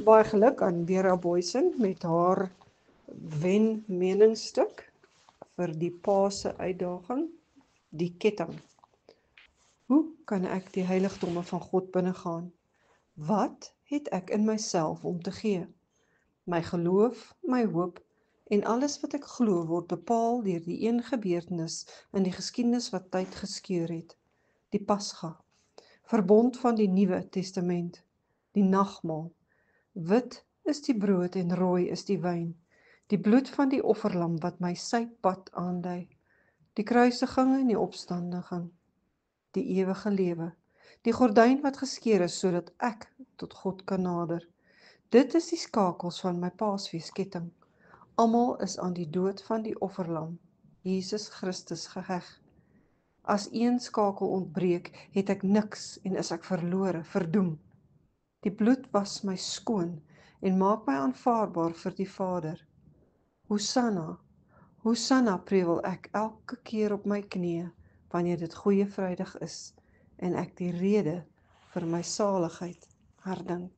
Baie geluk aan Vera Boysen met haar wen meningsstuk vir die Paase uitdaging, die ketting. Hoe kan ek die heiligdomme van God binnegaan? Wat het ek in myself om te gee? My geloof, my hoop en alles wat ek glo word bepaal deur die een gebeurtenis in die geskiedenis wat tyd geskeur het, die Pasga, verbond van die Nuwe Testament, die nagmaal. Wit is die brood en rooi is die wyn, die bloed van die offerlam wat my sy pad aandui, die kruisiging en die opstanding, die ewige lewe, die gordyn wat geskeur is sodat ek tot God kan nader. Dit is die skakels van my Paasfeesketting. Almal is aan die dood van die offerlam, Jesus Christus geheg. As een skakel ontbreek, het ek niks en is ek verlore, verdoem. Die bloed was my skoon en maak my aanvaarbaar vir die Vader. Hosanna, Hosanna prewel ek elke keer op my knieë, wanneer dit Goeie Vrydag is en ek die rede vir my saligheid herdink.